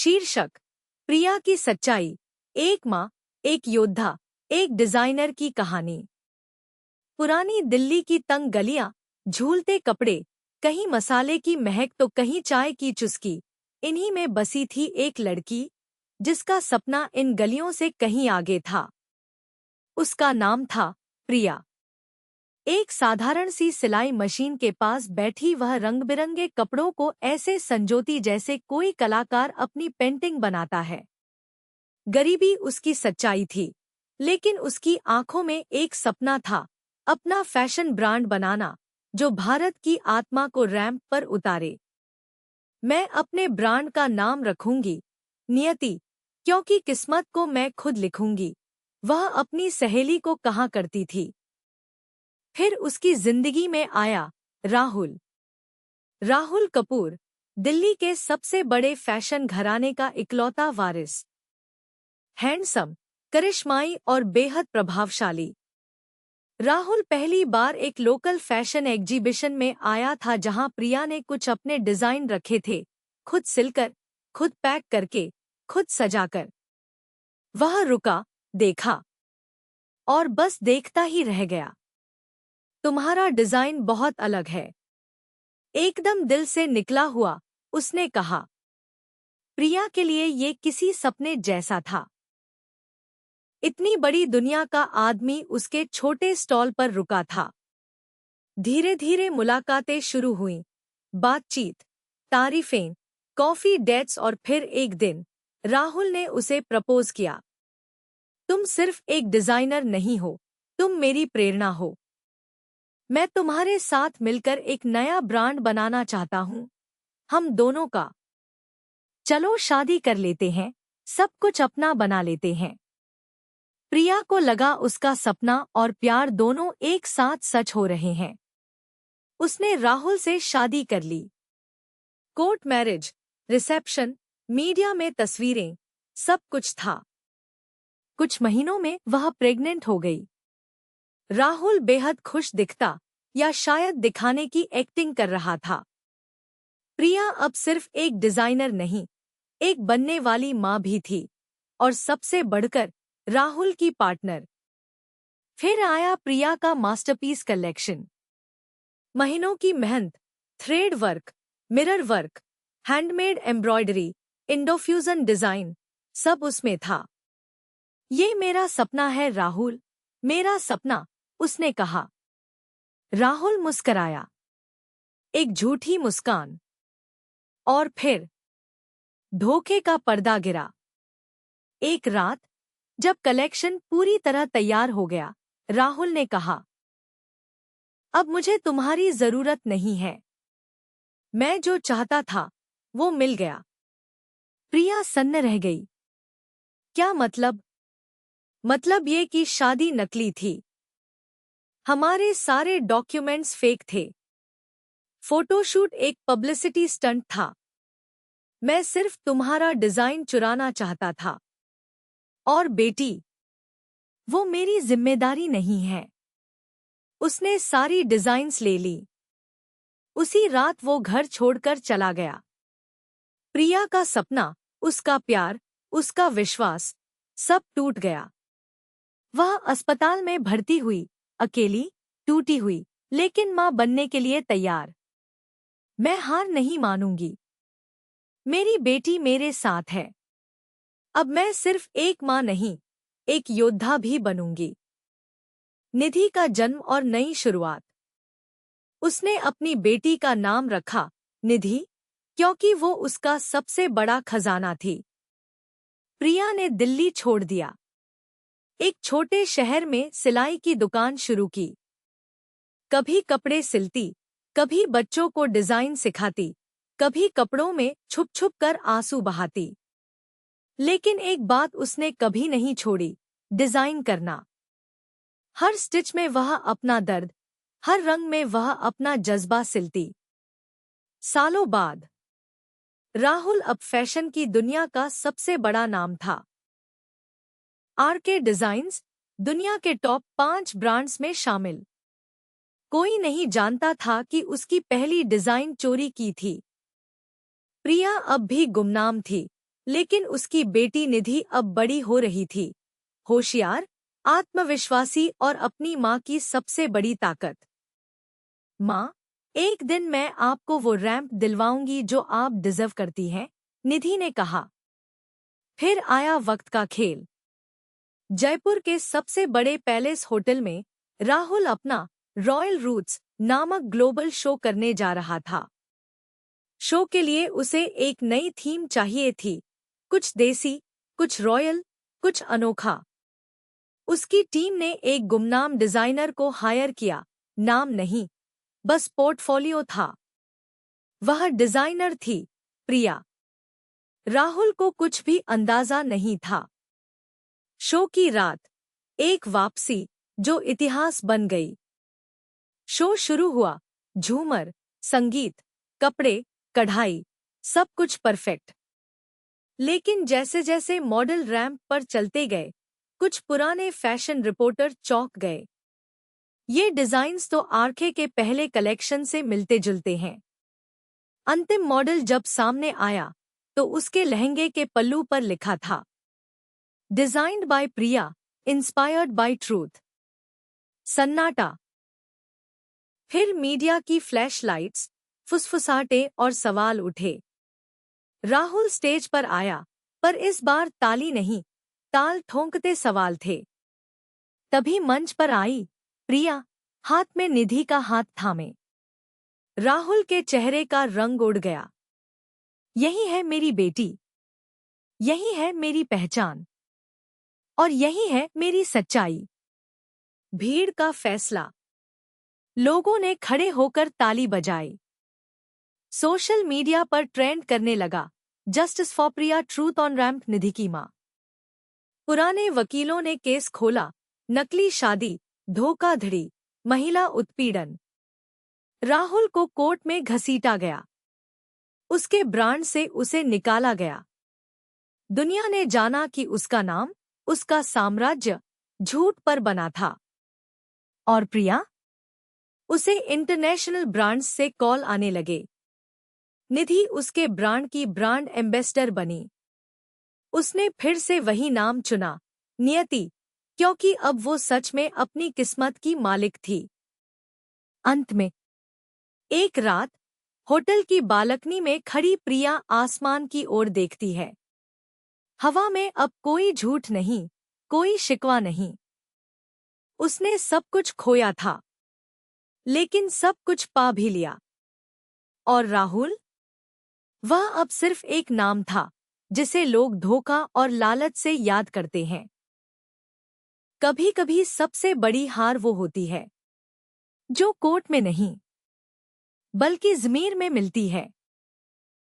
शीर्षक: प्रिया की सच्चाई, एक माँ, एक योद्धा, एक डिजाइनर की कहानी। पुरानी दिल्ली की तंग गलियां, झूलते कपड़े, कहीं मसाले की महक तो कहीं चाय की चुस्की, इन्हीं में बसी थी एक लड़की जिसका सपना इन गलियों से कहीं आगे था। उसका नाम था प्रिया। एक साधारण सी सिलाई मशीन के पास बैठी वह रंग-बिरंगे कपड़ों को ऐसे संजोती जैसे कोई कलाकार अपनी पेंटिंग बनाता है। गरीबी उसकी सच्चाई थी, लेकिन उसकी आंखों में एक सपना था, अपना फैशन ब्रांड बनाना, जो भारत की आत्मा को रैंप पर उतारे। मैं अपने ब्रांड का नाम रखूंगी नियति, क्योंकि किस्मत को मैं खुद लिखूंगी, वह अपनी सहेली को कहा करती थी। फिर उसकी जिंदगी में आया राहुल। राहुल कपूर, दिल्ली के सबसे बड़े फैशन घराने का इकलौता वारिस। हैंडसम, करिश्माई और बेहद प्रभावशाली। राहुल पहली बार एक लोकल फैशन एग्जीबिशन में आया था जहां प्रिया ने कुछ अपने डिजाइन रखे थे, खुद सिलकर, खुद पैक करके, खुद सजाकर। वह रुका, देखा और बस देखता ही रह गया। तुम्हारा डिजाइन बहुत अलग है, एकदम दिल से निकला हुआ, उसने कहा। प्रिया के लिए ये किसी सपने जैसा था। इतनी बड़ी दुनिया का आदमी उसके छोटे स्टॉल पर रुका था। धीरे धीरे मुलाकातें शुरू हुईं, बातचीत, तारीफें, कॉफी डेट्स और फिर एक दिन राहुल ने उसे प्रपोज किया। तुम सिर्फ एक डिजाइनर नहीं हो, तुम मेरी प्रेरणा हो। मैं तुम्हारे साथ मिलकर एक नया ब्रांड बनाना चाहता हूँ, हम दोनों का। चलो शादी कर लेते हैं, सब कुछ अपना बना लेते हैं। प्रिया को लगा उसका सपना और प्यार दोनों एक साथ सच हो रहे हैं। उसने राहुल से शादी कर ली। कोर्ट मैरिज, रिसेप्शन, मीडिया में तस्वीरें, सब कुछ था। कुछ महीनों में वह प्रेग्नेंट हो गई। राहुल बेहद खुश दिखता, या शायद दिखाने की एक्टिंग कर रहा था। प्रिया अब सिर्फ एक डिजाइनर नहीं, एक बनने वाली माँ भी थी, और सबसे बढ़कर राहुल की पार्टनर। फिर आया प्रिया का मास्टरपीस कलेक्शन। महीनों की मेहनत, thread work, mirror work, handmade embroidery, indo fusion design, सब उसमें था। ये मेरा सपना है राहुल, मेरा सपना, उसने कहा। राहुल मुस्कराया, एक झूठी मुस्कान। और फिर धोखे का पर्दा गिरा। एक रात, जब कलेक्शन पूरी तरह तैयार हो गया, राहुल ने कहा, अब मुझे तुम्हारी जरूरत नहीं है। मैं जो चाहता था, वो मिल गया। प्रिया सन्न रह गई। क्या मतलब? मतलब ये कि शादी नकली थी। हमारे सारे डॉक्यूमेंट्स फेक थे। फोटोशूट एक पब्लिसिटी स्टंट था। मैं सिर्फ तुम्हारा डिजाइन चुराना चाहता था। और बेटी, वो मेरी जिम्मेदारी नहीं है। उसने सारी डिजाइन्स ले ली। उसी रात वो घर छोड़कर चला गया। प्रिया का सपना, उसका प्यार, उसका विश्वास, सब टूट गया। वह अस्पताल में भर्ती हुई, अकेली, टूटी हुई, लेकिन मां बनने के लिए तैयार। मैं हार नहीं मानूंगी। मेरी बेटी मेरे साथ है। अब मैं सिर्फ एक मां नहीं, एक योद्धा भी बनूंगी। निधि का जन्म और नई शुरुआत। उसने अपनी बेटी का नाम रखा निधि, क्योंकि वो उसका सबसे बड़ा खजाना थी। प्रिया ने दिल्ली छोड़ दिया। एक छोटे शहर में सिलाई की दुकान शुरू की। कभी कपड़े सिलती, कभी बच्चों को डिजाइन सिखाती, कभी कपड़ों में छुप छुप कर आंसू बहाती। लेकिन एक बात उसने कभी नहीं छोड़ी, डिजाइन करना। हर स्टिच में वह अपना दर्द, हर रंग में वह अपना जज्बा सिलती। सालों बाद राहुल अब फैशन की दुनिया का सबसे बड़ा नाम था। आरके डिजाइन्स, दुनिया के टॉप 5 ब्रांड्स में शामिल। कोई नहीं जानता था कि उसकी पहली डिजाइन चोरी की थी। प्रिया अब भी गुमनाम थी, लेकिन उसकी बेटी निधि अब बड़ी हो रही थी, होशियार, आत्मविश्वासी और अपनी माँ की सबसे बड़ी ताकत। माँ, एक दिन मैं आपको वो रैंप दिलवाऊंगी जो आप डिजर्व करती हैं, निधि ने कहा। फिर आया वक्त का खेल। जयपुर के सबसे बड़े पैलेस होटल में राहुल अपना रॉयल रूट्स नामक ग्लोबल शो करने जा रहा था। शो के लिए उसे एक नई थीम चाहिए थी, कुछ देसी, कुछ रॉयल, कुछ अनोखा। उसकी टीम ने एक गुमनाम डिजाइनर को हायर किया, नाम नहीं, बस पोर्टफोलियो था। वह डिजाइनर थी प्रिया। राहुल को कुछ भी अंदाजा नहीं था। शो की रात, एक वापसी जो इतिहास बन गई। शो शुरू हुआ, झूमर, संगीत, कपड़े, कढ़ाई, सब कुछ परफेक्ट। लेकिन जैसे जैसे मॉडल रैंप पर चलते गए, कुछ पुराने फैशन रिपोर्टर चौंक गए। ये डिजाइन्स तो आरके के पहले कलेक्शन से मिलते जुलते हैं। अंतिम मॉडल जब सामने आया तो उसके लहंगे के पल्लू पर लिखा था, designed by Priya, inspired by truth. सन्नाटा। फिर मीडिया की फ्लैश लाइट्स, फुसफुसाहटें और सवाल उठे। राहुल स्टेज पर आया, पर इस बार ताली नहीं, ताल ठोंकते सवाल थे। तभी मंच पर आई प्रिया, हाथ में निधि का हाथ थामे। राहुल के चेहरे का रंग उड़ गया। यही है मेरी बेटी, यही है मेरी पहचान, और यही है मेरी सच्चाई। भीड़ का फैसला। लोगों ने खड़े होकर ताली बजाई। सोशल मीडिया पर ट्रेंड करने लगा, justice for Priya, truth on ramp, Nidhi की मां। पुराने वकीलों ने केस खोला, नकली शादी, धोखाधड़ी, महिला उत्पीड़न। राहुल को कोर्ट में घसीटा गया। उसके ब्रांड से उसे निकाला गया। दुनिया ने जाना कि उसका नाम, उसका साम्राज्य झूठ पर बना था। और प्रिया? उसे इंटरनेशनल ब्रांड्स से कॉल आने लगे। निधि उसके ब्रांड की ब्रांड एम्बेसडर बनी। उसने फिर से वही नाम चुना, नियति, क्योंकि अब वो सच में अपनी किस्मत की मालिक थी। अंत में एक रात, होटल की बालकनी में खड़ी प्रिया आसमान की ओर देखती है। हवा में अब कोई झूठ नहीं, कोई शिकवा नहीं। उसने सब कुछ खोया था, लेकिन सब कुछ पा भी लिया। और राहुल? वह अब सिर्फ एक नाम था, जिसे लोग धोखा और लालच से याद करते हैं। कभी-कभी सबसे बड़ी हार वो होती है, जो कोर्ट में नहीं, बल्कि ज़मीर में मिलती है।